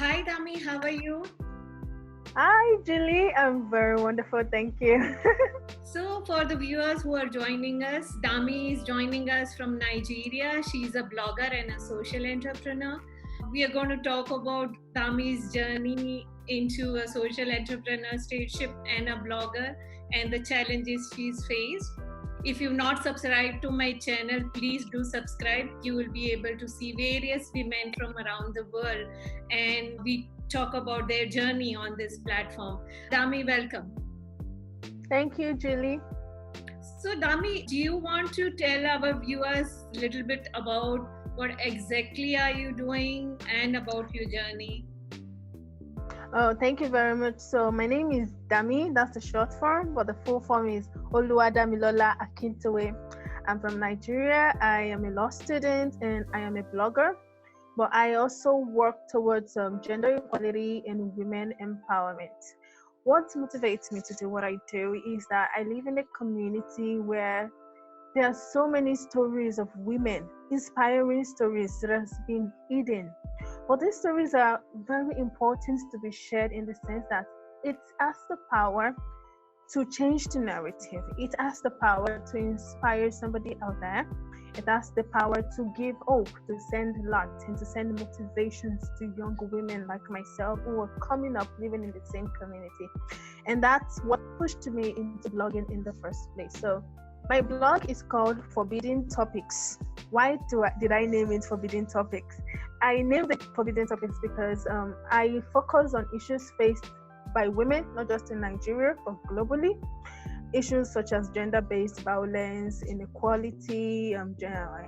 Hi Dami, how are you? Hi, Julie. I'm very wonderful. Thank you. So for the viewers who are joining us, Dami is joining us from Nigeria. She's a blogger and a social entrepreneur. We are going to talk about Dami's journey into a social entrepreneurship and a blogger and the challenges she's faced. If you've not subscribed to my channel, please do subscribe. You will be able to see various women from around the world and we talk about their journey on this platform. Dami, welcome. Thank you, Julie. So Dami, do you want to tell our viewers a little bit about what exactly are you doing and about your journey? Oh, thank you very much. So my name is Dami. That's the short form, but the full form is Oluwadamilola Akintewe. I'm from Nigeria. I am a law student and I am a blogger. But I also work towards gender equality and women empowerment. What motivates me to do what I do is that I live in a community where there are so many stories of women, inspiring stories that has been hidden. But these stories are very important to be shared in the sense that it has the power to change the narrative. It has the power to inspire somebody out there. It has the power to give hope, to send light, and to send motivations to young women like myself who are coming up living in the same community. And that's what pushed me into blogging in the first place. So my blog is called Forbidden Topics. Why did I name it Forbidden Topics? I named it Forbidden Topics because I focus on issues faced by women, not just in Nigeria, but globally. Issues such as gender-based violence, inequality,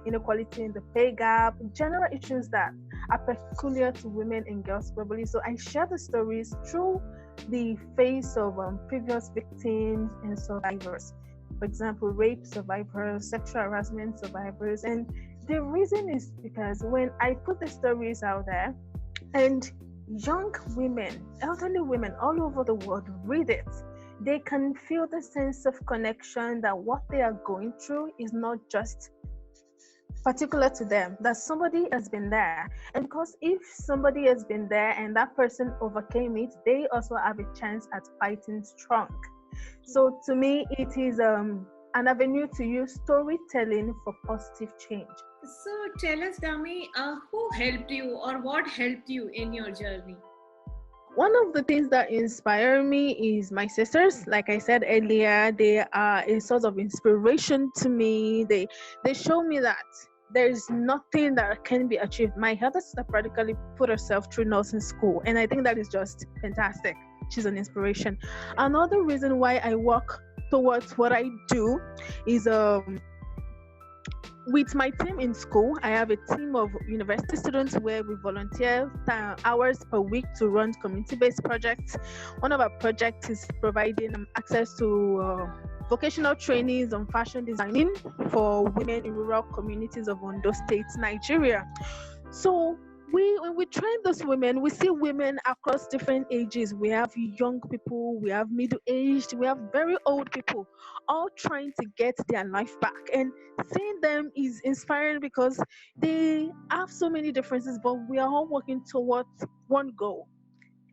inequality in the pay gap, general issues that are peculiar to women and girls globally. So I share the stories through the face of previous victims and survivors. For example, rape survivors, sexual harassment survivors. And the reason is because when I put the stories out there and young women, elderly women all over the world read it, they can feel the sense of connection that what they are going through is not just particular to them, that somebody has been there. And because if somebody has been there and that person overcame it, they also have a chance at fighting strong. So to me, it is an avenue to use storytelling for positive change. So tell us, Dami, who helped you or what helped you in your journey? One of the things that inspire me is my sisters. Like I said earlier, they are a source of inspiration to me. They show me that there is nothing that can be achieved. My elder sister practically put herself through nursing school, and I think that is just fantastic. She's an inspiration. Another reason why I work towards what I do is with my team in school. I have a team of university students where we volunteer hours per week to run community-based projects. One of our projects is providing access to vocational trainings on fashion designing for women in rural communities of Ondo State, Nigeria. So when we train those women, we see women across different ages. We have young people, we have middle-aged, we have very old people, all trying to get their life back. And seeing them is inspiring because they have so many differences, but we are all working towards one goal.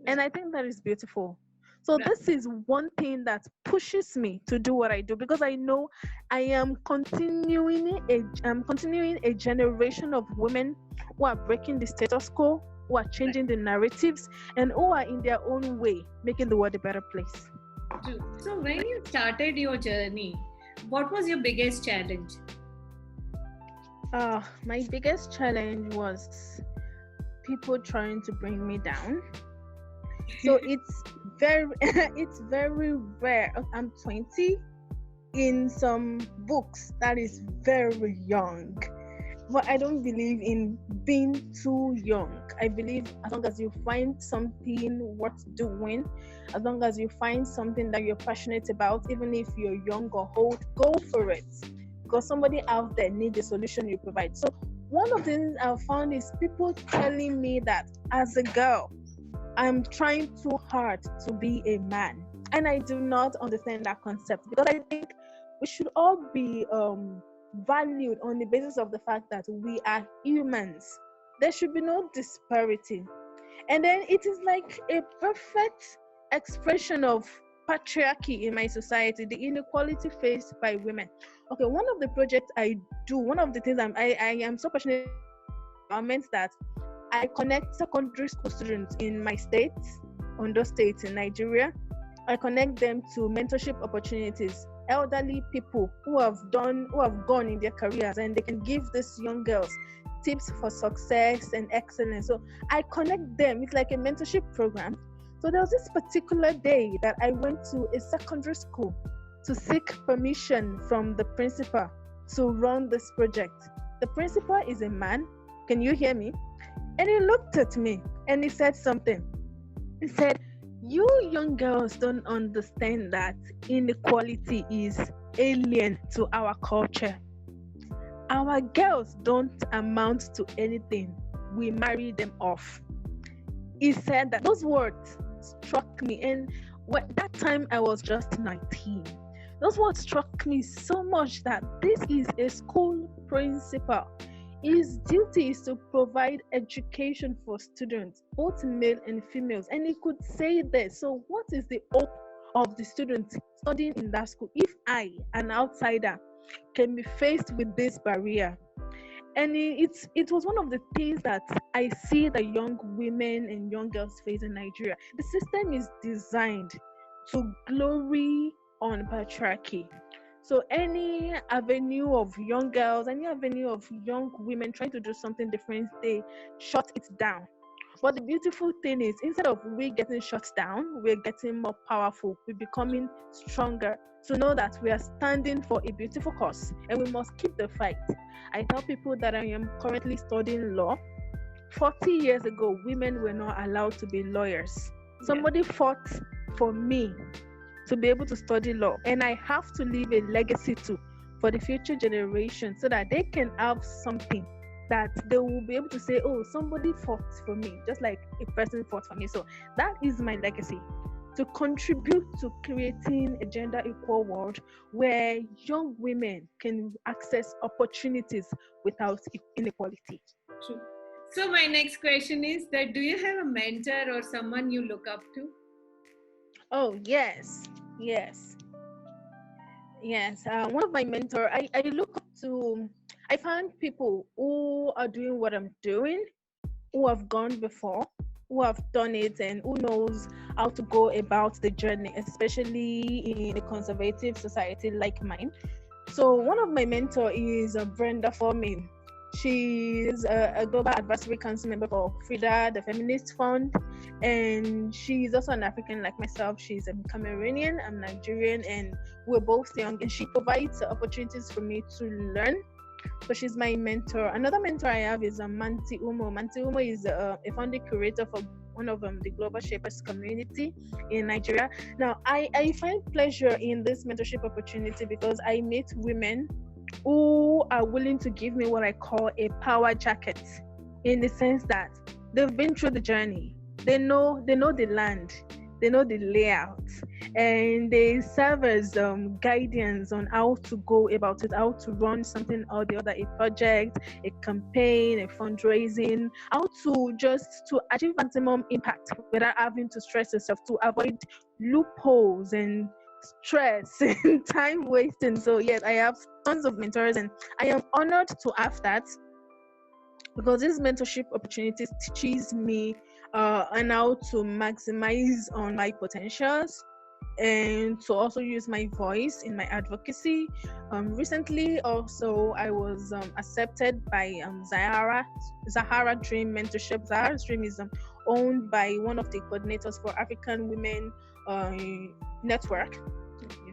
And I think that is beautiful. So this is one thing that pushes me to do what I do, because I know I am continuing a generation of women who are breaking the status quo, who are changing the narratives, and who are in their own way making the world a better place. So when you started your journey, what was your biggest challenge? My biggest challenge was people trying to bring me down. So it's very rare. I'm 20. In some books, that is very young. But I don't believe in being too young. I believe as long as you find something worth doing, as long as you find something that you're passionate about, even if you're young or old, go for it. Because somebody out there needs the solution you provide. So one of the things I've found is people telling me that as a girl, I'm trying too hard to be a man. And I do not understand that concept, because I think we should all be valued on the basis of the fact that we are humans. There should be no disparity. And then it is like a perfect expression of patriarchy in my society, the inequality faced by women. Okay, one of the projects I do, one of the things I am so passionate about means that I connect secondary school students in my state, Ondo State in Nigeria. I connect them to mentorship opportunities, elderly people who have gone in their careers, and they can give these young girls tips for success and excellence. So I connect them. It's like a mentorship program. So there was this particular day that I went to a secondary school to seek permission from the principal to run this project. The principal is a man. Can you hear me? And he looked at me and he said something. He said, "You young girls don't understand that inequality is alien to our culture. Our girls don't amount to anything. We marry them off." He said that. Those words struck me, and that time I was just 19. Those words struck me so much that this is a school principal. His duty is to provide education for students, both male and females, and he could say this. So what is the hope of the students studying in that school if I, an outsider, can be faced with this barrier? And it was one of the things that I see the young women and young girls face in Nigeria. The system is designed to glory on patriarchy. So any avenue of young girls, any avenue of young women trying to do something different, they shut it down. But the beautiful thing is, instead of we getting shut down, we're getting more powerful. We're becoming stronger to know that we are standing for a beautiful cause and we must keep the fight. I tell people that I am currently studying law. 40 years ago, women were not allowed to be lawyers. Somebody fought for me to be able to study law, and I have to leave a legacy too for the future generation so that they can have something that they will be able to say, "Oh, somebody fought for me, just like a person fought for me." So that is my legacy, to contribute to creating a gender equal world where young women can access opportunities without inequality. True. So my next question is that, do you have a mentor or someone you look up to? Oh, yes. One of my mentors, I look up to, I find people who are doing what I'm doing, who have gone before, who have done it, and who knows how to go about the journey, especially in a conservative society like mine. So one of my mentors is Brenda Foreman. She is a global advisory council member for Frida, the feminist fund, and she's also an African like myself. She's a Cameroonian, I'm Nigerian, and we're both young, and she provides opportunities for me to learn. So she's my mentor. Another mentor I have is Manti Umo. Manti Umo is a founding curator for one of the Global Shapers community in Nigeria. Now, I find pleasure in this mentorship opportunity because I meet women who are willing to give me what I call a power jacket, in the sense that they've been through the journey. They know the land, they know the layout, and they serve as guidance on how to go about it, how to run something or the other, a project, a campaign, a fundraising, how to achieve maximum impact without having to stress yourself, to avoid loopholes and stress and time wasting. So yes, I have tons of mentors, and I am honored to have that, because this mentorship opportunities teaches me and how to maximize on my potentials and to also use my voice in my advocacy. Recently also I was accepted by Zahara Dream Mentorship. Zahara Dream is owned by one of the coordinators for African Women Network,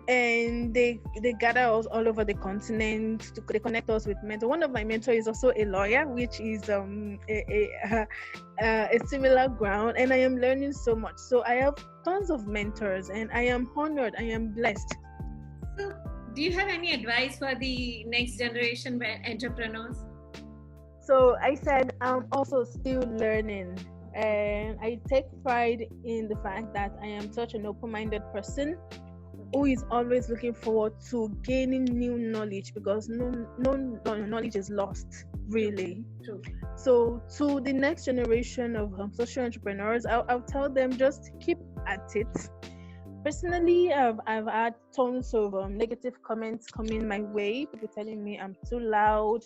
and they gather us all over the continent. They connect us with mentors. One of my mentors is also a lawyer, which is a similar ground, and I am learning so much. So I have tons of mentors, and I am honored, I am blessed. So do you have any advice for the next generation entrepreneurs? So I said I'm also still learning, and I take pride in the fact that I am such an open-minded person who is always looking forward to gaining new knowledge, because no knowledge is lost. really. True. So to the next generation of social entrepreneurs, I'll tell them just keep at it. Personally, I've had tons of negative comments coming my way, people telling me I'm too loud.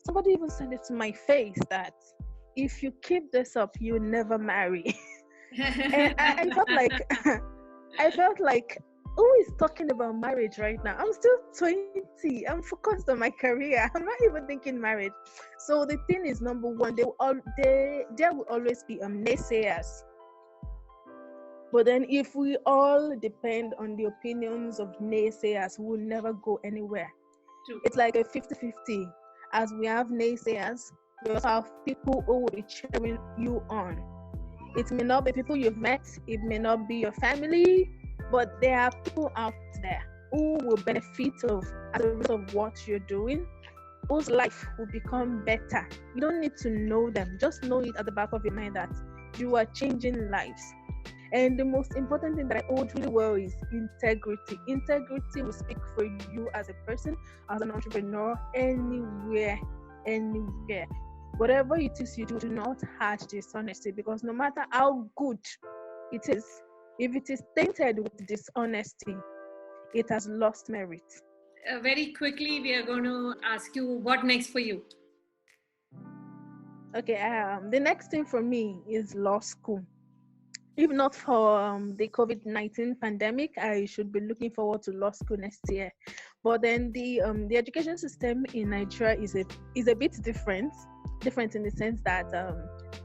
Somebody even said it to my face that if you keep this up, you'll never marry. And I felt like I felt like, who is talking about marriage right now? I'm still 20. I'm focused on my career. I'm not even thinking marriage. So the thing is, number one, there will always be naysayers. But then if we all depend on the opinions of naysayers, we'll never go anywhere. True. It's like a 50-50. As we have naysayers, we also have people who will be cheering you on. It may not be people you've met, it may not be your family, but there are people out there who will benefit as a result of what you're doing, whose life will become better. You don't need to know them. Just know it at the back of your mind that you are changing lives. And the most important thing that I hold really well is integrity. Integrity will speak for you as a person, as an entrepreneur, anywhere. Whatever it is you do not hatch dishonesty, because no matter how good it is, if it is tainted with dishonesty, it has lost merit. Very quickly, we are going to ask you what next for you. Okay, the next thing for me is law school. If not for the COVID-19 pandemic, I should be looking forward to law school next year. But then the education system in Nigeria is a bit different in the sense that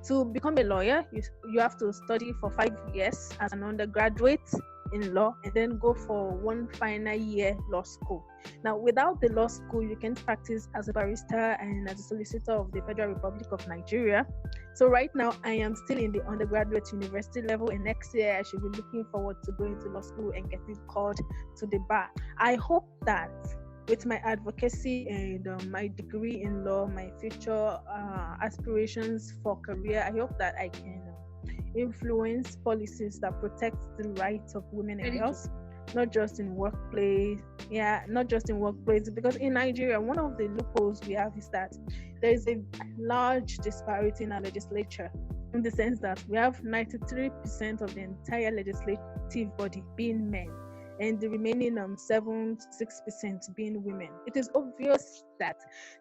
to become a lawyer, you have to study for 5 years as an undergraduate in law and then go for one final year law school. Now, without the law school, you can practice as a barrister and as a solicitor of the Federal Republic of Nigeria. So right now, I am still in the undergraduate university level, and next year I should be looking forward to going to law school and getting called to the bar. I hope that with my advocacy and my degree in law, my future aspirations for career, I hope that I can influence policies that protect the rights of women and girls, not just in workplace. Not just in workplace, because in Nigeria, one of the loopholes we have is that there is a large disparity in our legislature, in the sense that we have 93% of the entire legislative body being men, and the remaining 7-6% being women. It is obvious that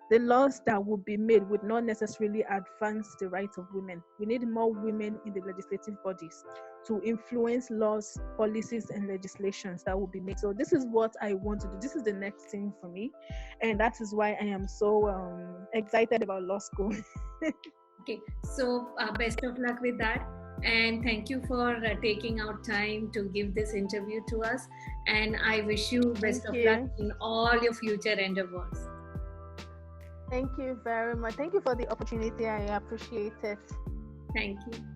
the laws that would be made would not necessarily advance the rights of women. We need more women in the legislative bodies to influence laws, policies, and legislations that will be made. So this is what I want to do. This is the next thing for me, and that is why I am so excited about law school. Okay, so best of luck with that. And thank you for taking out time to give this interview to us. And I wish you best of luck in all your future endeavors. Thank you very much. Thank you for the opportunity. I appreciate it. Thank you.